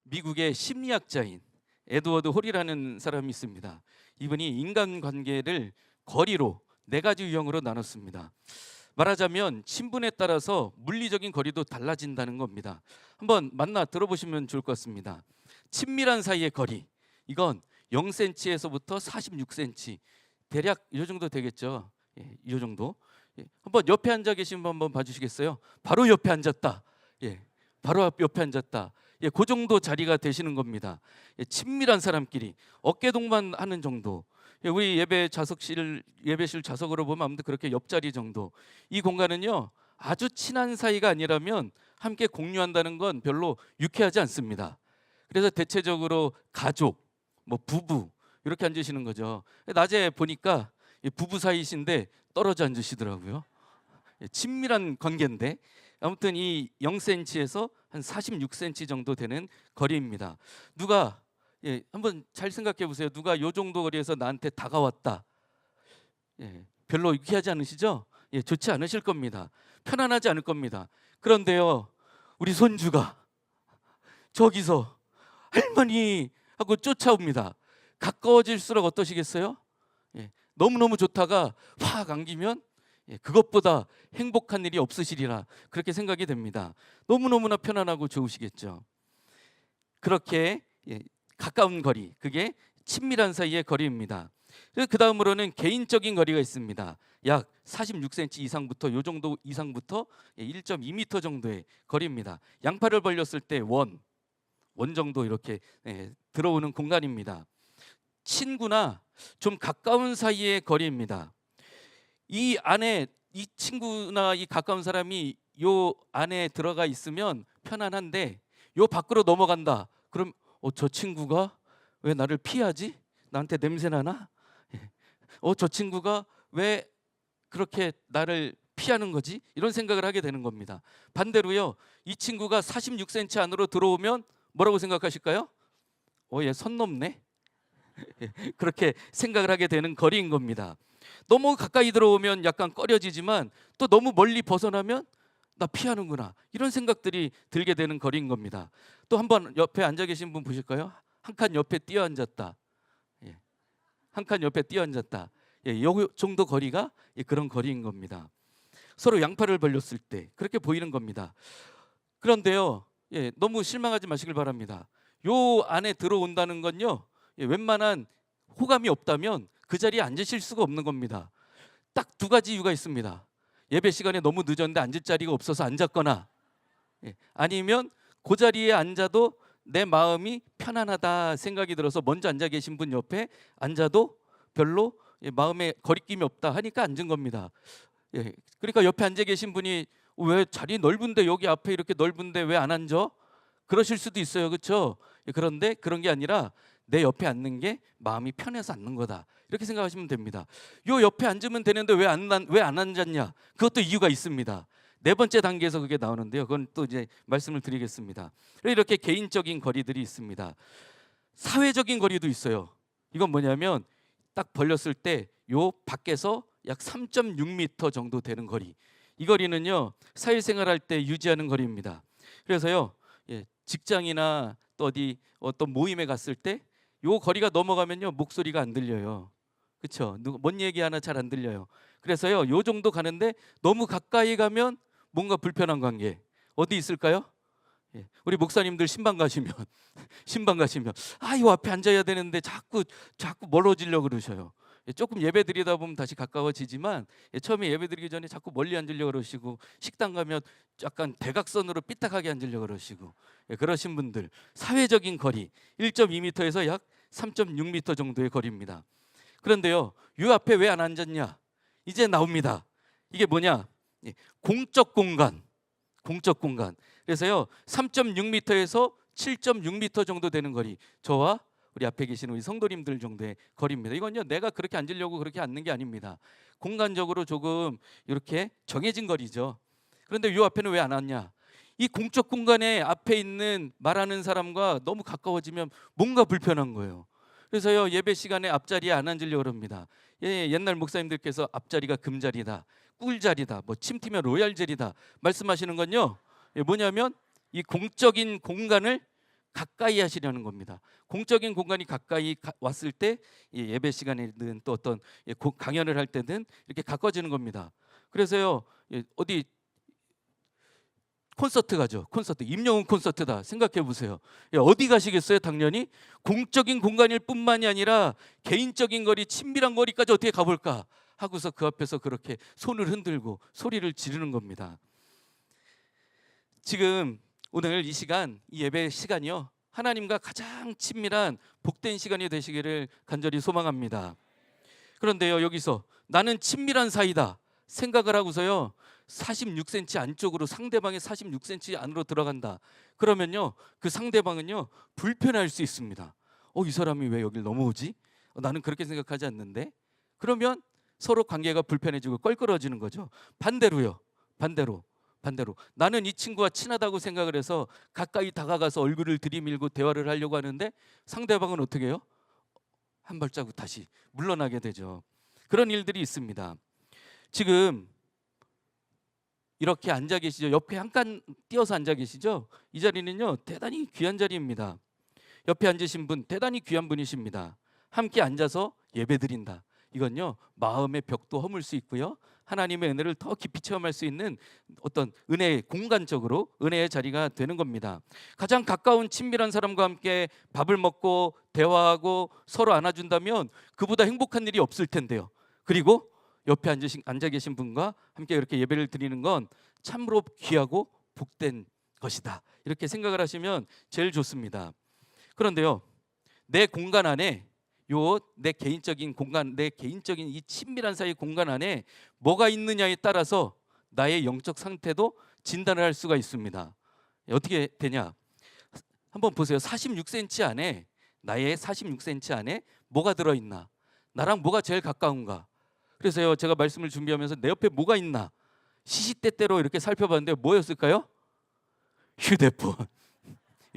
미국의 심리학자인 에드워드 홀이라는 사람이 있습니다. 이분이 인간관계를 거리로 네 가지 유형으로 나눴습니다. 말하자면 신분에 따라서 물리적인 거리도 달라진다는 겁니다. 한번 만나 들어보시면 좋을 것 같습니다. 친밀한 사이의 거리, 이건 0cm에서부터 46cm, 대략 이 정도 되겠죠. 이 정도. 한번 옆에 앉아 계신 분 한번 봐주시겠어요? 바로 옆에 앉았다. 바로 옆에 앉았다. 그 정도 자리가 되시는 겁니다. 친밀한 사람끼리 어깨 동반하는 정도. 우리 예배실 좌석으로 보면 아무튼 그렇게 옆자리 정도. 이 공간은요, 아주 친한 사이가 아니라면 함께 공유한다는 건 별로 유쾌하지 않습니다. 그래서 대체적으로 가족, 뭐 부부 이렇게 앉으시는 거죠. 낮에 보니까 부부 사이신데 떨어져 앉으시더라고요. 친밀한 관계인데 아무튼 이 0cm에서 한 46cm 정도 되는 거리입니다. 누가 한번 잘 생각해 보세요. 누가 요 정도 거리에서 나한테 다가왔다. 별로 유쾌하지 않으시죠? 좋지 않으실 겁니다. 편안하지 않을 겁니다. 그런데요, 우리 손주가 저기서 할머니 하고 쫓아옵니다. 가까워질수록 어떠시겠어요? 너무너무 좋다가 확 안기면 그것보다 행복한 일이 없으시리라, 그렇게 생각이 됩니다. 너무너무나 편안하고 좋으시겠죠. 그렇게 가까운 거리, 그게 친밀한 사이의 거리입니다. 그 다음으로는 개인적인 거리가 있습니다. 약 46cm 이상부터 요 정도 이상부터 1.2m 정도의 거리입니다. 양팔을 벌렸을 때 원 정도 이렇게 들어오는 공간입니다. 친구나 좀 가까운 사이의 거리입니다. 이 안에 이 친구나 이 가까운 사람이 요 안에 들어가 있으면 편안한데 요 밖으로 넘어간다. 그럼 저 친구가 왜 나를 피하지? 나한테 냄새 나나? 저 친구가 왜 그렇게 나를 피하는 거지? 이런 생각을 하게 되는 겁니다. 반대로요, 이 친구가 46cm 안으로 들어오면 뭐라고 생각하실까요? 얘 선 넘네. 그렇게 생각을 하게 되는 거리인 겁니다. 너무 가까이 들어오면 약간 꺼려지지만 또 너무 멀리 벗어나면 나 피하는구나, 이런 생각들이 들게 되는 거리인 겁니다. 또 한번 옆에 앉아 계신 분 보실까요? 한 칸 옆에 뛰어 앉았다. 한 칸 옆에 뛰어 앉았다. 요 정도 거리가 그런 거리인 겁니다. 서로 양팔을 벌렸을 때 그렇게 보이는 겁니다. 그런데요, 너무 실망하지 마시길 바랍니다. 요 안에 들어온다는 건요, 웬만한 호감이 없다면 그 자리에 앉으실 수가 없는 겁니다. 딱 두 가지 이유가 있습니다. 예배 시간에 너무 늦었는데 앉을 자리가 없어서 앉았거나, 아니면 그 자리에 앉아도 내 마음이 편안하다 생각이 들어서 먼저 앉아 계신 분 옆에 앉아도 별로 마음에 거리낌이 없다 하니까 앉은 겁니다. 그러니까 옆에 앉아 계신 분이 왜 자리 넓은데, 여기 앞에 이렇게 넓은데 왜 안 앉아? 그러실 수도 있어요, 그렇죠? 그런데 그런 게 아니라 내 옆에 앉는 게 마음이 편해서 앉는 거다, 이렇게 생각하시면 됩니다. 요 옆에 앉으면 되는데 왜 안 앉았냐? 그것도 이유가 있습니다. 네 번째 단계에서 그게 나오는데요, 그건 또 이제 말씀을 드리겠습니다. 이렇게 개인적인 거리들이 있습니다. 사회적인 거리도 있어요. 이건 뭐냐면 딱 벌렸을 때 요 밖에서 약 3.6m 정도 되는 거리. 이 거리는요, 사회생활할 때 유지하는 거리입니다. 그래서요, 직장이나 또 어떤 모임에 갔을 때 요 거리가 넘어가면요, 목소리가 안 들려요. 그렇죠? 뭔 얘기 하나 잘 안 들려요. 그래서요, 요 정도 가는데 너무 가까이 가면 뭔가 불편한 관계 어디 있을까요? 우리 목사님들 신방 가시면 요 앞에 앉아야 되는데 자꾸 멀어지려고 그러셔요. 조금 예배 드리다 보면 다시 가까워지지만 처음에 예배 드리기 전에 자꾸 멀리 앉으려고 그러시고, 식당 가면 약간 대각선으로 삐딱하게 앉으려고 그러시고, 그러신 분들, 사회적인 거리 1.2m에서 약 3.6m 정도의 거리입니다. 그런데요, 요 앞에 왜 안 앉았냐? 이제 나옵니다. 이게 뭐냐? 공적 공간. 그래서요, 3.6m에서 7.6m 정도 되는 거리, 저와 우리 앞에 계시는 우리 성도님들 정도의 거리입니다. 이건요, 내가 그렇게 앉으려고 그렇게 앉는 게 아닙니다. 공간적으로 조금 이렇게 정해진 거리죠. 그런데 이 앞에는 왜 안 왔냐? 이 공적 공간에 앞에 있는 말하는 사람과 너무 가까워지면 뭔가 불편한 거예요. 그래서요, 예배 시간에 앞자리에 안 앉으려고 합니다. 옛날 목사님들께서 앞자리가 금자리다, 꿀자리다, 뭐 침튀면 로얄젤이다 말씀하시는 건요, 뭐냐면 이 공적인 공간을 가까이 하시려는 겁니다. 공적인 공간이 가까이 왔을 때 예배 시간이든 또 어떤 강연을 할 때든 이렇게 가까워지는 겁니다. 그래서요, 어디 콘서트 가죠. 콘서트, 임영웅 콘서트다 생각해 보세요. 어디 가시겠어요? 당연히 공적인 공간일 뿐만이 아니라 개인적인 거리, 친밀한 거리까지 어떻게 가볼까 하고서 그 앞에서 그렇게 손을 흔들고 소리를 지르는 겁니다. 지금 오늘 이 시간, 이 예배 시간이요, 하나님과 가장 친밀한 복된 시간이 되시기를 간절히 소망합니다. 그런데요, 여기서 나는 친밀한 사이다 생각을 하고서요, 46cm 안쪽으로, 상대방의 46cm 안으로 들어간다. 그러면요, 그 상대방은요 불편할 수 있습니다. 이 사람이 왜 여길 넘어오지? 나는 그렇게 생각하지 않는데. 그러면 서로 관계가 불편해지고 껄끄러지는 거죠. 반대로요, 반대로 나는 이 친구와 친하다고 생각을 해서 가까이 다가가서 얼굴을 들이밀고 대화를 하려고 하는데 상대방은 어떻게 해요? 한 발자국 다시 물러나게 되죠. 그런 일들이 있습니다. 지금 이렇게 앉아 계시죠? 옆에 한 칸 띄어서 앉아 계시죠? 이 자리는요 대단히 귀한 자리입니다. 옆에 앉으신 분 대단히 귀한 분이십니다. 함께 앉아서 예배드린다. 이건요 마음의 벽도 허물 수 있고요, 하나님의 은혜를 더 깊이 체험할 수 있는 어떤 은혜의, 공간적으로 은혜의 자리가 되는 겁니다. 가장 가까운 친밀한 사람과 함께 밥을 먹고 대화하고 서로 안아준다면 그보다 행복한 일이 없을 텐데요. 그리고 옆에 앉아 계신 분과 함께 이렇게 예배를 드리는 건 참으로 귀하고 복된 것이다, 이렇게 생각을 하시면 제일 좋습니다. 그런데요, 내 공간 안에, 내 개인적인 공간, 내 개인적인 이 친밀한 사이 공간 안에 뭐가 있느냐에 따라서 나의 영적 상태도 진단을 할 수가 있습니다. 어떻게 되냐? 한번 보세요. 46cm 안에, 나의 46cm 안에 뭐가 들어있나? 나랑 뭐가 제일 가까운가? 그래서요, 제가 말씀을 준비하면서 내 옆에 뭐가 있나 시시때때로 이렇게 살펴봤는데 뭐였을까요? 휴대폰.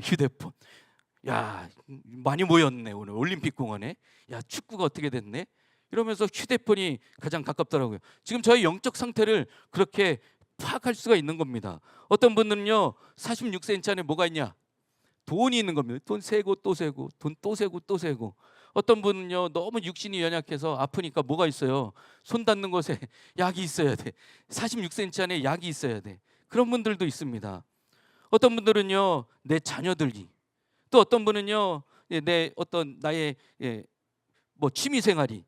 휴대폰. 야, 많이 모였네 오늘 올림픽 공원에. 야, 축구가 어떻게 됐네. 이러면서 휴대폰이 가장 가깝더라고요. 지금 저의 영적 상태를 그렇게 파악할 수가 있는 겁니다. 어떤 분들은요 46cm 안에 뭐가 있냐? 돈이 있는 겁니다. 돈 세고 또 세고, 돈 또 세고 또 세고. 어떤 분은요 너무 육신이 연약해서 아프니까 뭐가 있어요? 손 닿는 곳에 약이 있어야 돼. 46cm 안에 약이 있어야 돼. 그런 분들도 있습니다. 어떤 분들은요 내 자녀들이, 또 어떤 분은요 내 어떤 나의 취미 생활이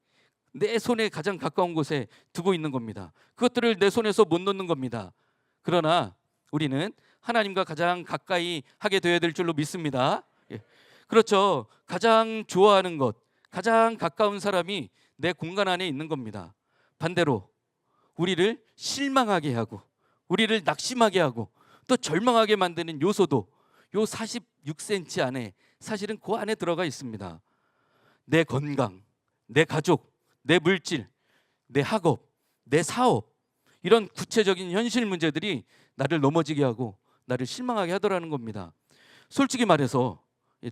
내 손에 가장 가까운 곳에 두고 있는 겁니다. 그것들을 내 손에서 못 놓는 겁니다. 그러나 우리는 하나님과 가장 가까이 하게 되어야 될 줄로 믿습니다. 그렇죠. 가장 좋아하는 것, 가장 가까운 사람이 내 공간 안에 있는 겁니다. 반대로 우리를 실망하게 하고, 우리를 낙심하게 하고, 또 절망하게 만드는 요소도 요 46cm 안에, 사실은 그 안에 들어가 있습니다. 내 건강, 내 가족, 내 물질, 내 학업, 내 사업, 이런 구체적인 현실 문제들이 나를 넘어지게 하고 나를 실망하게 하더라는 겁니다. 솔직히 말해서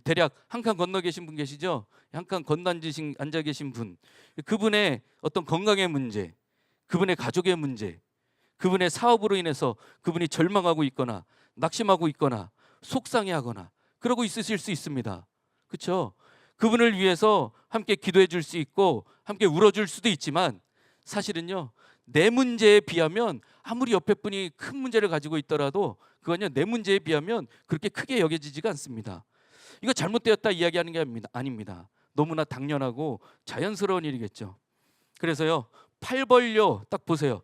대략 한 칸 건너 계신 분 계시죠? 한 칸 건너 앉아 계신 분, 그분의 어떤 건강의 문제, 그분의 가족의 문제, 그분의 사업으로 인해서 그분이 절망하고 있거나 낙심하고 있거나 속상해하거나 그러고 있으실 수 있습니다. 그렇죠? 그분을 위해서 함께 기도해 줄 수 있고 함께 울어줄 수도 있지만, 사실은요 내 문제에 비하면, 아무리 옆에 분이 큰 문제를 가지고 있더라도 그건요 내 문제에 비하면 그렇게 크게 여겨지지가 않습니다. 이거 잘못되었다 이야기하는 게 아닙니다. 너무나 당연하고 자연스러운 일이겠죠. 그래서요 팔 벌려 딱 보세요.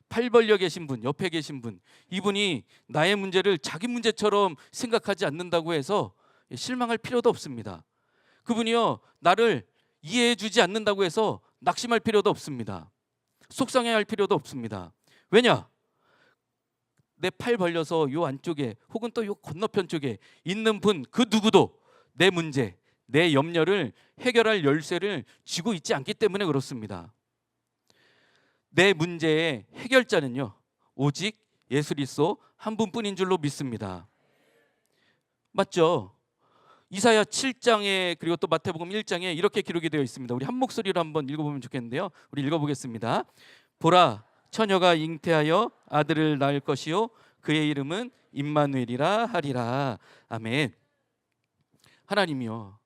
팔 벌려 계신 분, 옆에 계신 분, 이분이 나의 문제를 자기 문제처럼 생각하지 않는다고 해서 실망할 필요도 없습니다. 그분이요 나를 이해해 주지 않는다고 해서 낙심할 필요도 없습니다. 속상해할 필요도 없습니다. 왜냐? 내 팔 벌려서 요 안쪽에 혹은 또 요 건너편 쪽에 있는 분 그 누구도 내 문제, 내 염려를 해결할 열쇠를 쥐고 있지 않기 때문에 그렇습니다. 내 문제의 해결자는요 오직 예수 그리스도 한 분뿐인 줄로 믿습니다. 맞죠? 이사야 7장에 그리고 또 마태복음 1장에 이렇게 기록이 되어 있습니다. 우리 한 목소리로 한번 읽어보면 좋겠는데요. 우리 읽어보겠습니다. 보라, 처녀가 잉태하여 아들을 낳을 것이요 그의 이름은 임마누엘이라 하리라. 아멘. 하나님이요,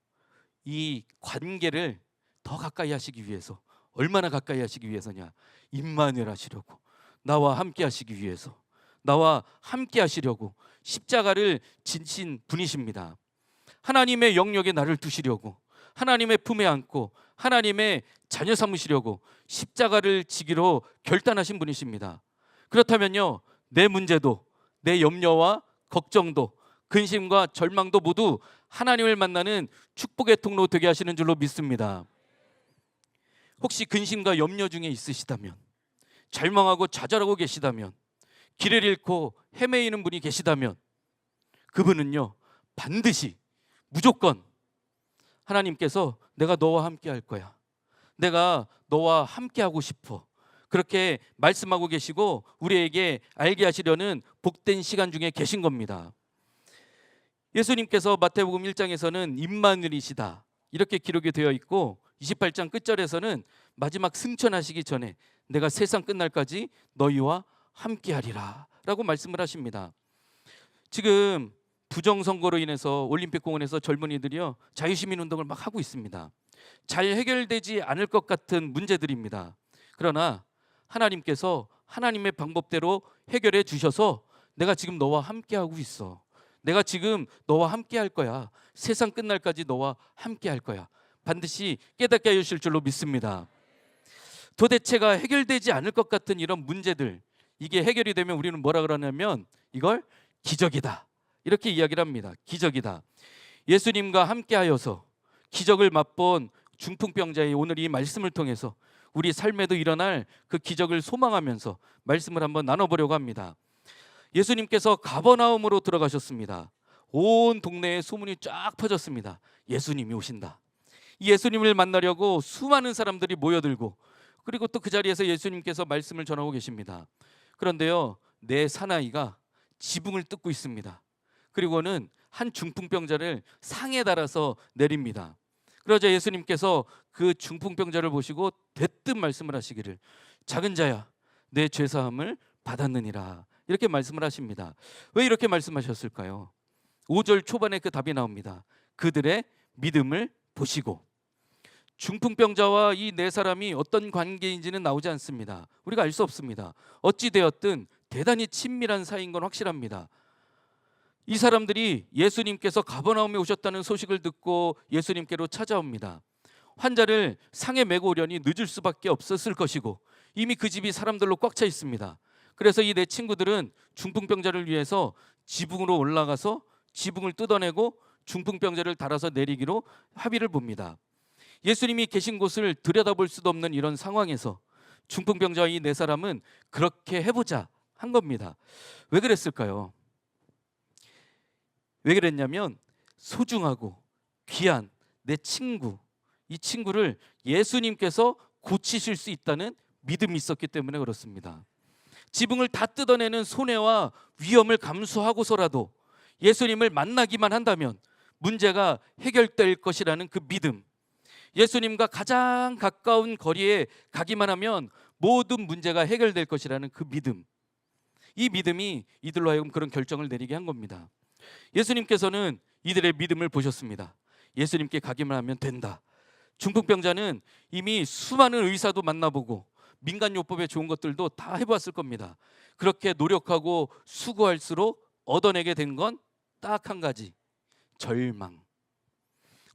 이 관계를 더 가까이 하시기 위해서, 얼마나 가까이 하시기 위해서냐, 임마누엘 하시려고, 나와 함께 하시기 위해서, 나와 함께 하시려고 십자가를 지신 분이십니다. 하나님의 영역에 나를 두시려고, 하나님의 품에 안고 하나님의 자녀 삼으시려고 십자가를 지기로 결단하신 분이십니다. 그렇다면요, 내 문제도, 내 염려와 걱정도, 근심과 절망도 모두 하나님을 만나는 축복의 통로 되게 하시는 줄로 믿습니다. 혹시 근심과 염려 중에 있으시다면, 절망하고 좌절하고 계시다면, 길을 잃고 헤매이는 분이 계시다면, 그분은요, 반드시, 무조건 하나님께서 내가 너와 함께 할 거야, 내가 너와 함께 하고 싶어, 그렇게 말씀하고 계시고 우리에게 알게 하시려는 복된 시간 중에 계신 겁니다. 예수님께서 마태복음 1장에서는 임마누엘이시다 이렇게 기록이 되어 있고, 28장 끝절에서는 마지막 승천하시기 전에 내가 세상 끝날까지 너희와 함께하리라 라고 말씀을 하십니다. 지금 부정선거로 인해서 올림픽공원에서 젊은이들이요, 자유시민운동을 막 하고 있습니다. 잘 해결되지 않을 것 같은 문제들입니다. 그러나 하나님께서 하나님의 방법대로 해결해 주셔서 내가 지금 너와 함께하고 있어, 내가 지금 너와 함께 할 거야, 세상 끝날까지 너와 함께 할 거야, 반드시 깨닫게 해주실 줄로 믿습니다. 도대체가 해결되지 않을 것 같은 이런 문제들, 이게 해결이 되면 우리는 뭐라 그러냐면 이걸 기적이다 이렇게 이야기를 합니다. 기적이다. 예수님과 함께하여서 기적을 맛본 중풍병자의 오늘 이 말씀을 통해서 우리 삶에도 일어날 그 기적을 소망하면서 말씀을 한번 나눠보려고 합니다. 예수님께서 가버나움으로 들어가셨습니다. 온 동네에 소문이 쫙 퍼졌습니다. 예수님이 오신다. 이 예수님을 만나려고 수많은 사람들이 모여들고, 그리고 또 그 자리에서 예수님께서 말씀을 전하고 계십니다. 그런데요, 내 사나이가 지붕을 뜯고 있습니다. 그리고는 한 중풍병자를 상에 달아서 내립니다. 그러자 예수님께서 그 중풍병자를 보시고 대뜸 말씀을 하시기를, 작은 자야, 내 죄사함을 받았느니라 이렇게 말씀을 하십니다. 왜 이렇게 말씀하셨을까요? 5절 초반에 그 답이 나옵니다. 그들의 믿음을 보시고. 중풍병자와 이 네 사람이 어떤 관계인지는 나오지 않습니다. 우리가 알 수 없습니다. 어찌 되었든 대단히 친밀한 사이인 건 확실합니다. 이 사람들이 예수님께서 가버나움에 오셨다는 소식을 듣고 예수님께로 찾아옵니다. 환자를 상에 메고 오려니 늦을 수밖에 없었을 것이고, 이미 그 집이 사람들로 꽉 차 있습니다. 그래서 이 네 친구들은 중풍병자를 위해서 지붕으로 올라가서 지붕을 뜯어내고 중풍병자를 달아서 내리기로 합의를 봅니다. 예수님이 계신 곳을 들여다볼 수도 없는 이런 상황에서 중풍병자와 이 네 사람은 그렇게 해보자 한 겁니다. 왜 그랬을까요? 왜 그랬냐면 소중하고 귀한 내 친구, 이 친구를 예수님께서 고치실 수 있다는 믿음이 있었기 때문에 그렇습니다. 지붕을 다 뜯어내는 손해와 위험을 감수하고서라도 예수님을 만나기만 한다면 문제가 해결될 것이라는 그 믿음, 예수님과 가장 가까운 거리에 가기만 하면 모든 문제가 해결될 것이라는 그 믿음, 이 믿음이 이들로 하여금 그런 결정을 내리게 한 겁니다. 예수님께서는 이들의 믿음을 보셨습니다. 예수님께 가기만 하면 된다. 중풍병자는 이미 수많은 의사도 만나보고 민간요법에 좋은 것들도 다 해보았을 겁니다. 그렇게 노력하고 수고할수록 얻어내게 된 건 딱 한 가지, 절망.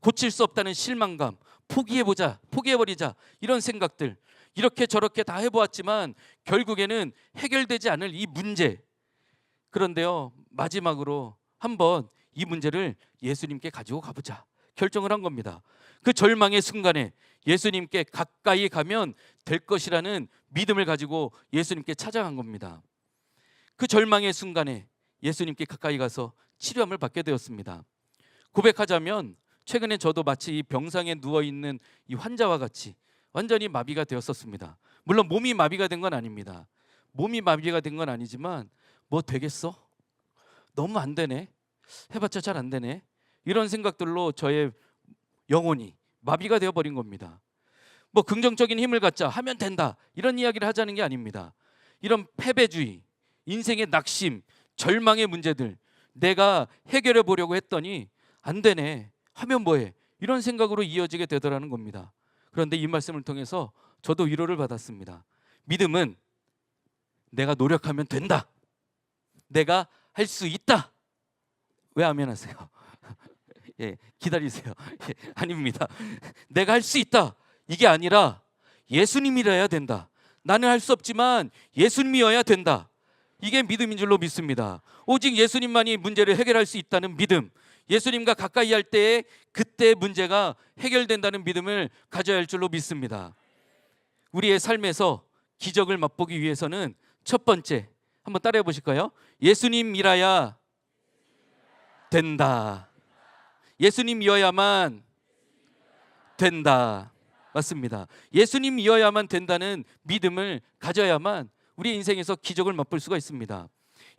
고칠 수 없다는 실망감, 포기해보자, 포기해버리자 이런 생각들, 이렇게 저렇게 다 해보았지만 결국에는 해결되지 않을 이 문제. 그런데요, 마지막으로 한번 이 문제를 예수님께 가지고 가보자 결정을 한 겁니다. 그 절망의 순간에 예수님께 가까이 가면 될 것이라는 믿음을 가지고 예수님께 찾아간 겁니다. 그 절망의 순간에 예수님께 가까이 가서 치료함을 받게 되었습니다. 고백하자면 최근에 저도 마치 이 병상에 누워있는 이 환자와 같이 완전히 마비가 되었었습니다. 물론 몸이 마비가 된 건 아닙니다. 몸이 마비가 된 건 아니지만 뭐 되겠어? 너무 안 되네. 해봤자 잘 안 되네. 이런 생각들로 저의 영혼이 마비가 되어버린 겁니다. 뭐 긍정적인 힘을 갖자, 하면 된다, 이런 이야기를 하자는 게 아닙니다. 이런 패배주의, 인생의 낙심, 절망의 문제들 내가 해결해 보려고 했더니 안 되네, 하면 뭐해? 이런 생각으로 이어지게 되더라는 겁니다. 그런데 이 말씀을 통해서 저도 위로를 받았습니다. 믿음은 내가 노력하면 된다. 내가 할 수 있다. 왜 아멘 하세요? 예, 기다리세요. 예, 아닙니다. 내가 할 수 있다. 이게 아니라 예수님이라야 된다. 나는 할 수 없지만 예수님이어야 된다. 이게 믿음인 줄로 믿습니다. 오직 예수님만이 문제를 해결할 수 있다는 믿음, 예수님과 가까이 할 때에 그때 문제가 해결된다는 믿음을 가져야 할 줄로 믿습니다. 우리의 삶에서 기적을 맛보기 위해서는 첫 번째, 한번 따라해 보실까요? 예수님이라야 된다. 예수님이어야만 된다. 맞습니다. 예수님이어야만 된다는 믿음을 가져야만 우리 인생에서 기적을 맛볼 수가 있습니다.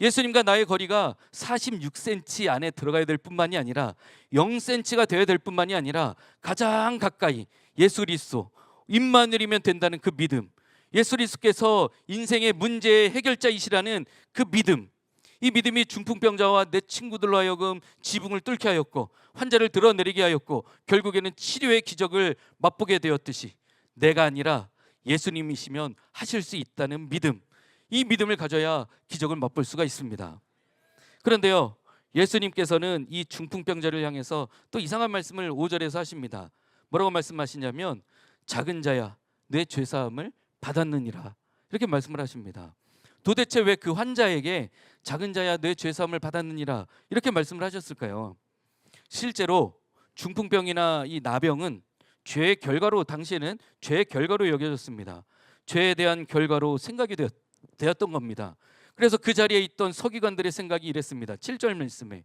예수님과 나의 거리가 46cm 안에 들어가야 될 뿐만이 아니라 0cm가 되어야 될 뿐만이 아니라 가장 가까이 예수 그리스도 임마누엘이면 된다는 그 믿음, 예수 그리스도께서 인생의 문제의 해결자이시라는 그 믿음, 이 믿음이 중풍병자와 내 친구들로 하여금 지붕을 뚫게 하였고 환자를 드러내리게 하였고 결국에는 치료의 기적을 맛보게 되었듯이 내가 아니라 예수님이시면 하실 수 있다는 믿음, 이 믿음을 가져야 기적을 맛볼 수가 있습니다. 그런데요, 예수님께서는 이 중풍병자를 향해서 또 이상한 말씀을 5절에서 하십니다. 뭐라고 말씀하시냐면 작은 자야 내 죄사함을 받았느니라, 이렇게 말씀을 하십니다. 도대체 왜 그 환자에게 작은 자야 내 죄사함을 받았느니라 이렇게 말씀을 하셨을까요? 실제로 중풍병이나 이 나병은 죄의 결과로, 당시에는 죄의 결과로 여겨졌습니다. 죄에 대한 결과로 생각이 되었던 겁니다. 그래서 그 자리에 있던 서기관들의 생각이 이랬습니다. 7절 말씀에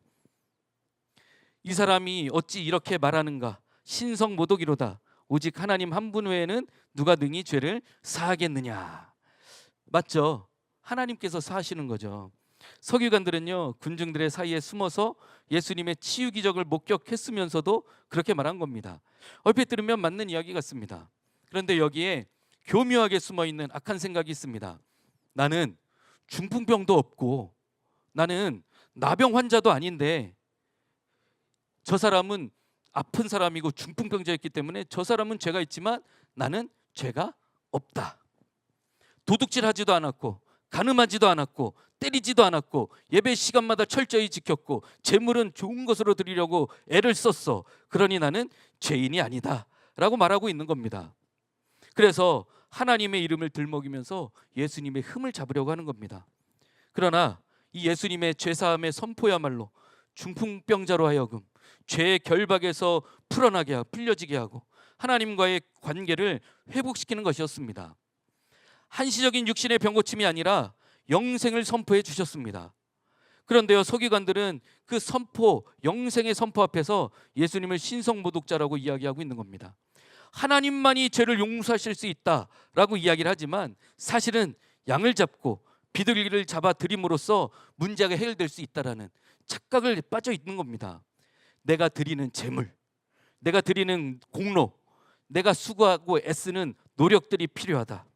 이 사람이 어찌 이렇게 말하는가? 신성모독이로다. 오직 하나님 한 분 외에는 누가 능히 죄를 사하겠느냐. 맞죠? 하나님께서 사하시는 거죠. 서기관들은요, 군중들의 사이에 숨어서 예수님의 치유 기적을 목격했으면서도 그렇게 말한 겁니다. 얼핏 들으면 맞는 이야기 같습니다. 그런데 여기에 교묘하게 숨어있는 악한 생각이 있습니다. 나는 중풍병도 없고 나는 나병 환자도 아닌데 저 사람은 아픈 사람이고 중풍병자였기 때문에 저 사람은 죄가 있지만 나는 죄가 없다. 도둑질하지도 않았고 간음하지도 않았고 때리지도 않았고 예배 시간마다 철저히 지켰고 재물은 좋은 것으로 드리려고 애를 썼어. 그러니 나는 죄인이 아니다 라고 말하고 있는 겁니다. 그래서 하나님의 이름을 들먹이면서 예수님의 흠을 잡으려고 하는 겁니다. 그러나 이 예수님의 죄사함의 선포야말로 중풍병자로 하여금 죄의 결박에서 풀려지게 하고 하나님과의 관계를 회복시키는 것이었습니다. 한시적인 육신의 병고침이 아니라 영생을 선포해 주셨습니다. 그런데요, 서기관들은 그 선포, 영생의 선포 앞에서 예수님을 신성모독자라고 이야기하고 있는 겁니다. 하나님만이 죄를 용서하실 수 있다라고 이야기를 하지만 사실은 양을 잡고 비둘기를 잡아 드림으로써 문제가 해결될 수 있다라는 착각을 빠져 있는 겁니다. 내가 드리는 재물, 내가 드리는 공로, 내가 수고하고 애쓰는 노력들이 필요하다.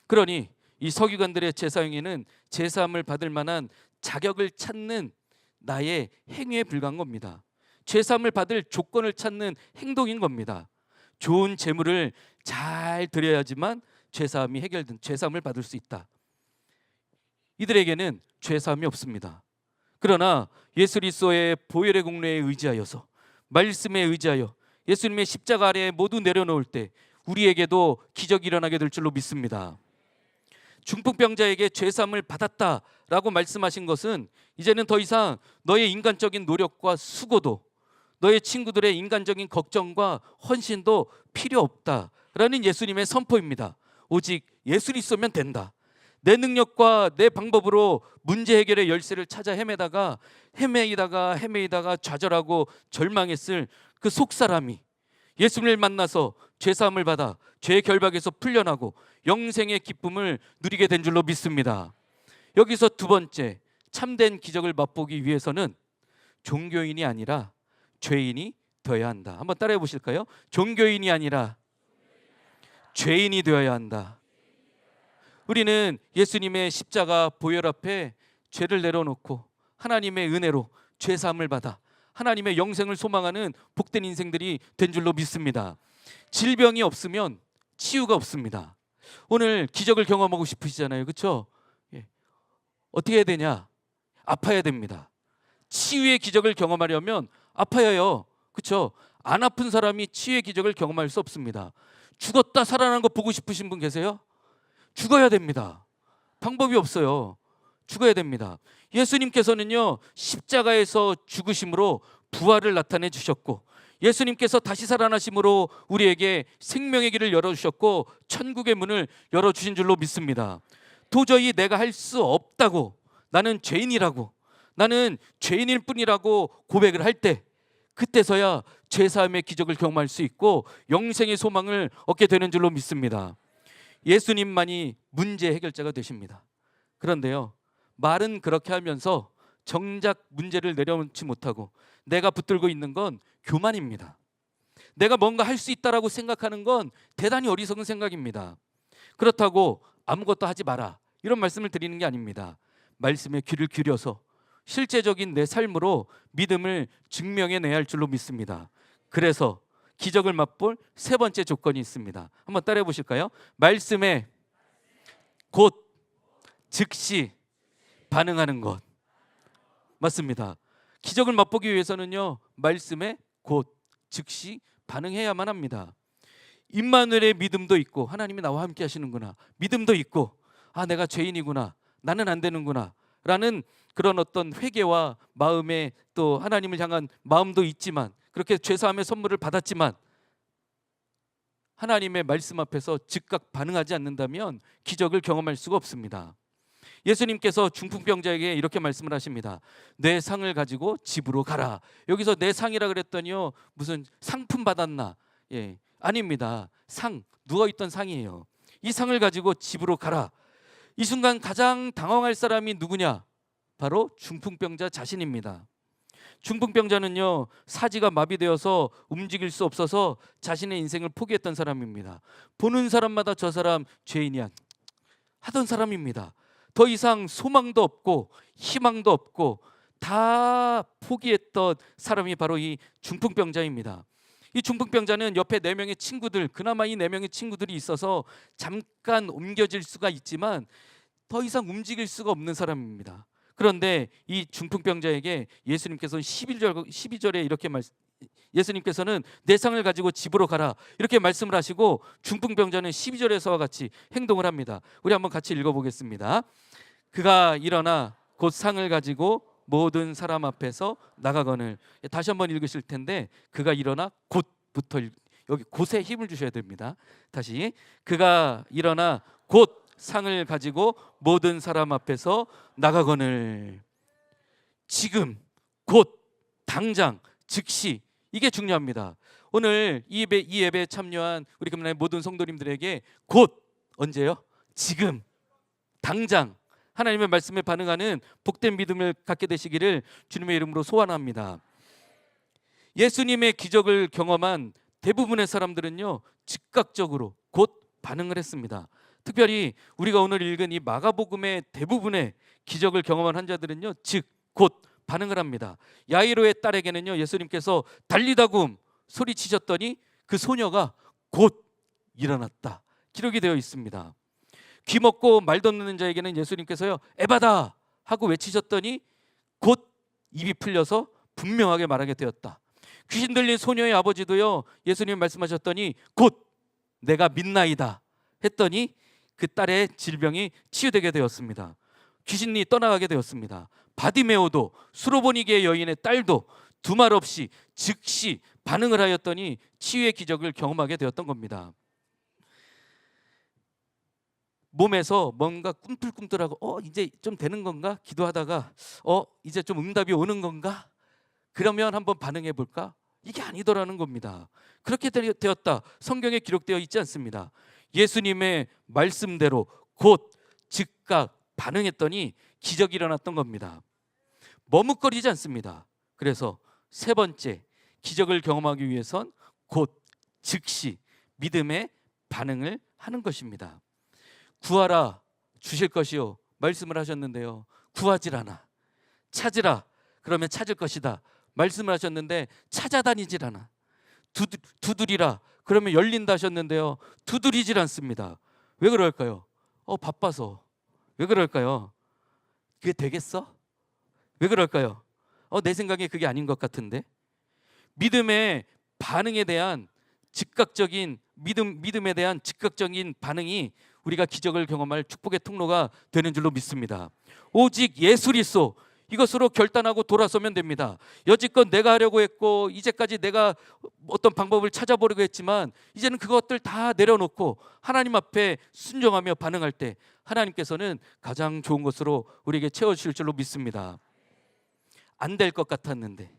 그러니 이 서기관들의 제사행위는 제사함을 받을 만한 자격을 찾는 나의 행위에 불과한 겁니다. 제사함을 받을 조건을 찾는 행동인 겁니다. 좋은 재물을 잘 드려야지만 죄사함이 해결된, 죄사함을 받을 수 있다. 이들에게는 죄사함이 없습니다. 그러나 예수 그리스도의 보혈의 공로에 의지하여서, 말씀에 의지하여 예수님의 십자가 아래에 모두 내려놓을 때 우리에게도 기적이 일어나게 될 줄로 믿습니다. 중풍병자에게 죄사함을 받았다라고 말씀하신 것은 이제는 더 이상 너의 인간적인 노력과 수고도, 너의 친구들의 인간적인 걱정과 헌신도 필요 없다라는 예수님의 선포입니다. 오직 예수 그리스도면 된다. 내 능력과 내 방법으로 문제 해결의 열쇠를 찾아 헤매다가 좌절하고 절망했을 그 속사람이 예수님을 만나서 죄사함을 받아 죄의 결박에서 풀려나고 영생의 기쁨을 누리게 된 줄로 믿습니다. 여기서 두 번째, 참된 기적을 맛보기 위해서는 종교인이 아니라 죄인이 되어야 한다. 한번 따라해 보실까요? 종교인이 아니라 죄인이 되어야 한다. 우리는 예수님의 십자가 보혈 앞에 죄를 내려놓고 하나님의 은혜로 죄사함을 받아 하나님의 영생을 소망하는 복된 인생들이 된 줄로 믿습니다. 질병이 없으면 치유가 없습니다. 오늘 기적을 경험하고 싶으시잖아요, 그렇죠? 어떻게 해야 되냐? 아파야 됩니다. 치유의 기적을 경험하려면 아파야 해요, 그렇죠? 안 아픈 사람이 치유의 기적을 경험할 수 없습니다. 죽었다 살아난 거 보고 싶으신 분 계세요? 죽어야 됩니다. 방법이 없어요. 죽어야 됩니다. 예수님께서는요, 십자가에서 죽으심으로 부활을 나타내 주셨고, 예수님께서 다시 살아나심으로 우리에게 생명의 길을 열어주셨고 천국의 문을 열어주신 줄로 믿습니다. 도저히 내가 할 수 없다고, 나는 죄인이라고, 나는 죄인일 뿐이라고 고백을 할 때, 그때서야 죄사함의 기적을 경험할 수 있고 영생의 소망을 얻게 되는 줄로 믿습니다. 예수님만이 문제 해결자가 되십니다. 그런데요, 말은 그렇게 하면서 정작 문제를 내려놓지 못하고 내가 붙들고 있는 건 교만입니다. 내가 뭔가 할 수 있다라고 생각하는 건 대단히 어리석은 생각입니다. 그렇다고 아무것도 하지 마라, 이런 말씀을 드리는 게 아닙니다. 말씀에 귀를 기울여서 실제적인 내 삶으로 믿음을 증명해내야 할 줄로 믿습니다. 그래서 기적을 맛볼 세 번째 조건이 있습니다. 한번 따라해 보실까요? 말씀에 곧 즉시 반응하는 것. 맞습니다. 기적을 맛보기 위해서는요, 말씀에 곧 즉시 반응해야만 합니다. 임마누엘의 믿음도 있고, 하나님이 나와 함께 하시는구나, 믿음도 있고, 아, 내가 죄인이구나, 나는 안 되는구나 라는 그런 어떤 회개와 마음에 또 하나님을 향한 마음도 있지만, 그렇게 죄사함의 선물을 받았지만 하나님의 말씀 앞에서 즉각 반응하지 않는다면 기적을 경험할 수가 없습니다. 예수님께서 중풍병자에게 이렇게 말씀을 하십니다. 내 상을 가지고 집으로 가라. 여기서 내 상이라 그랬더니요, 무슨 상품 받았나? 아닙니다. 상, 누워있던 상이에요. 이 상을 가지고 집으로 가라. 이 순간 가장 당황할 사람이 누구냐? 바로 중풍병자 자신입니다. 중풍병자는요, 사지가 마비되어서 움직일 수 없어서 자신의 인생을 포기했던 사람입니다. 보는 사람마다 저 사람 죄인이야 하던 사람입니다. 더 이상 소망도 없고 희망도 없고 다 포기했던 사람이 바로 이 중풍병자입니다. 이 중풍병자는 옆에 4명의 친구들, 그나마 이 4명의 친구들이 있어서 잠깐 옮겨질 수가 있지만 더 이상 움직일 수가 없는 사람입니다. 그런데 이 중풍병자에게 예수님께서는 12절에 이렇게 예수님께서는 내 상을 가지고 집으로 가라, 이렇게 말씀을 하시고 중풍병자는 12절에서와 같이 행동을 합니다. 우리 한번 같이 읽어보겠습니다. 그가 일어나 곧 상을 가지고 모든 사람 앞에서 나가거늘. 다시 한번 읽으실 텐데, 그가 일어나 곧부터, 여기 곧에 힘을 주셔야 됩니다. 다시, 그가 일어나 곧 상을 가지고 모든 사람 앞에서 나가거늘. 지금, 곧, 당장, 즉시, 이게 중요합니다. 오늘 이 예배에 참여한 우리 금남의 모든 성도님들에게 곧, 언제요? 지금, 당장 하나님의 말씀에 반응하는 복된 믿음을 갖게 되시기를 주님의 이름으로 소원합니다. 예수님의 기적을 경험한 대부분의 사람들은요, 즉각적으로 곧 반응을 했습니다. 특별히 우리가 오늘 읽은 이 마가복음의 대부분의 기적을 경험한 환자들은요, 즉 곧 반응을 합니다. 야이로의 딸에게는요, 예수님께서 달리다굼 소리치셨더니 그 소녀가 곧 일어났다, 기록이 되어 있습니다. 귀 먹고 말 듣는 자에게는 예수님께서요, 에바다 하고 외치셨더니 곧 입이 풀려서 분명하게 말하게 되었다. 귀신 들린 소녀의 아버지도요, 예수님 말씀하셨더니 곧 내가 믿나이다 했더니 그 딸의 질병이 치유되게 되었습니다. 귀신이 떠나가게 되었습니다. 바디메오도, 수로보니게의 여인의 딸도 두말 없이 즉시 반응을 하였더니 치유의 기적을 경험하게 되었던 겁니다. 몸에서 뭔가 꿈틀꿈틀하고 이제 좀 되는 건가? 기도하다가 이제 좀 응답이 오는 건가? 그러면 한번 반응해 볼까? 이게 아니더라는 겁니다. 그렇게 되었다, 성경에 기록되어 있지 않습니다. 예수님의 말씀대로 곧 즉각 반응했더니 기적이 일어났던 겁니다. 머뭇거리지 않습니다. 그래서 세 번째, 기적을 경험하기 위해선 곧 즉시 믿음의 반응을 하는 것입니다. 구하라 주실 것이요 말씀을 하셨는데요, 구하질 않아. 찾으라 그러면 찾을 것이다 말씀을 하셨는데 찾아다니질 않아. 두드리라 그러면 열린다 하셨는데요, 두드리질 않습니다. 왜 그럴까요? 바빠서. 왜 그럴까요? 그게 되겠어? 왜 그럴까요? 내 생각에 그게 아닌 것 같은데. 믿음의 반응에 대한 즉각적인 믿음에 대한 즉각적인 반응이 우리가 기적을 경험할 축복의 통로가 되는 줄로 믿습니다. 오직 예수 그리스도 이것으로 결단하고 돌아서면 됩니다. 여지껏 내가 하려고 했고 이제까지 내가 어떤 방법을 찾아보려고 했지만 이제는 그것들 다 내려놓고 하나님 앞에 순종하며 반응할 때 하나님께서는 가장 좋은 것으로 우리에게 채워주실 줄로 믿습니다. 안 될 것 같았는데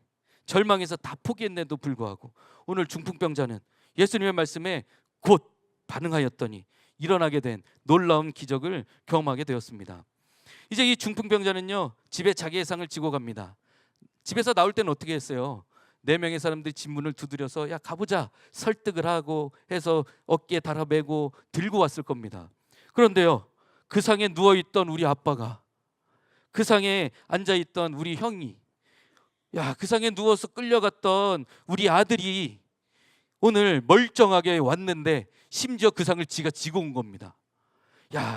절망해서 다 포기했는데도 불구하고 오늘 중풍병자는 예수님의 말씀에 곧 반응하였더니 일어나게 된 놀라운 기적을 경험하게 되었습니다. 이제 이 중풍병자는요, 집에 자기의 상을 지고 갑니다. 집에서 나올 때는 어떻게 했어요? 4명의 사람들이 집 문을 두드려서 야 가보자 설득을 하고 해서 어깨에 달아매고 들고 왔을 겁니다. 그런데요, 그 상에 누워있던 우리 아빠가, 그 상에 앉아있던 우리 형이, 그 상에 누워서 끌려갔던 우리 아들이 오늘 멀쩡하게 왔는데 심지어 그 상을 지가 지고 온 겁니다.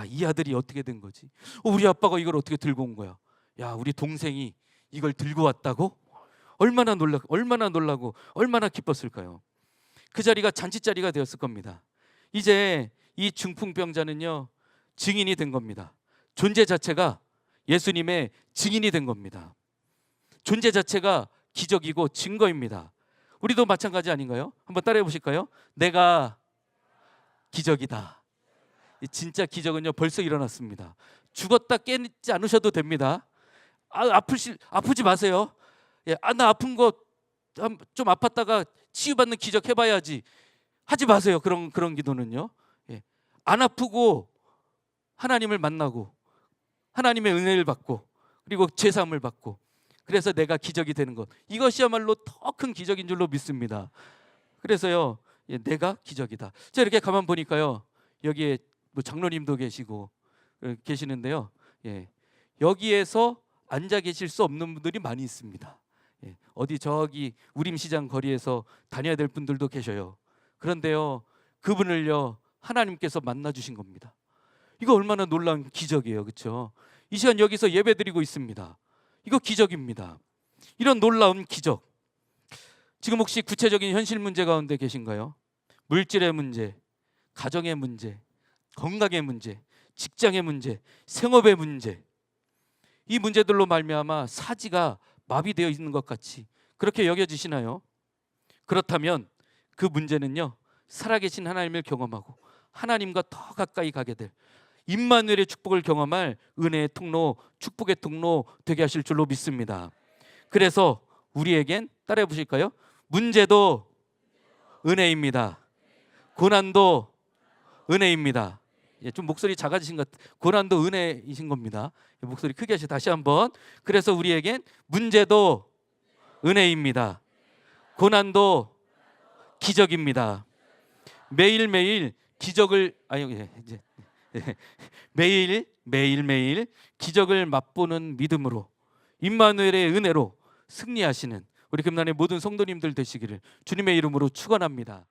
이 아들이 어떻게 된 거지? 우리 아빠가 이걸 어떻게 들고 온 거야? 우리 동생이 이걸 들고 왔다고? 얼마나 놀라고 얼마나 기뻤을까요? 그 자리가 잔치자리가 되었을 겁니다. 이제 이 중풍병자는요, 증인이 된 겁니다. 존재 자체가 예수님의 증인이 된 겁니다. 존재 자체가 기적이고 증거입니다. 우리도 마찬가지 아닌가요? 한번 따라해 보실까요? 내가 기적이다. 진짜 기적은요 벌써 일어났습니다. 죽었다 깨지 않으셔도 됩니다. 아프지 마세요. 나 아픈 거 좀 아팠다가 치유받는 기적 해봐야지. 하지 마세요. 그런 기도는요. 안 아프고 하나님을 만나고 하나님의 은혜를 받고 그리고 죄사함을 받고 그래서 내가 기적이 되는 것, 이것이야말로 더 큰 기적인 줄로 믿습니다. 그래서요, 내가 기적이다. 자, 이렇게 가만 보니까요, 여기에 뭐 장로님도 계시는데요, 여기에서 앉아 계실 수 없는 분들이 많이 있습니다. 어디 저기 우림시장 거리에서 다녀야 될 분들도 계셔요. 그런데요, 그분을요 하나님께서 만나 주신 겁니다. 이거 얼마나 놀라운 기적이에요, 그렇죠? 이 시간 여기서 예배드리고 있습니다. 이거 기적입니다. 이런 놀라운 기적, 지금 혹시 구체적인 현실 문제 가운데 계신가요? 물질의 문제, 가정의 문제, 건강의 문제, 직장의 문제, 생업의 문제, 이 문제들로 말미암아 사지가 마비되어 있는 것 같이 그렇게 여겨지시나요? 그렇다면 그 문제는요, 살아계신 하나님을 경험하고 하나님과 더 가까이 가게 될 임마누엘의 축복을 경험할 은혜의 통로, 축복의 통로 되게 하실 줄로 믿습니다. 그래서 우리에겐 따라해 보실까요? 문제도 은혜입니다. 고난도 은혜입니다. 좀 목소리 작아지신 것 같아요. 고난도 은혜이신 겁니다. 목소리 크게 하시죠. 다시 한번. 그래서 우리에겐 문제도 은혜입니다. 고난도 기적입니다. 매일매일 기적을 매일매일 기적을 맛보는 믿음으로 임마누엘의 은혜로 승리하시는 우리 금난의 모든 성도님들 되시기를 주님의 이름으로 축원합니다.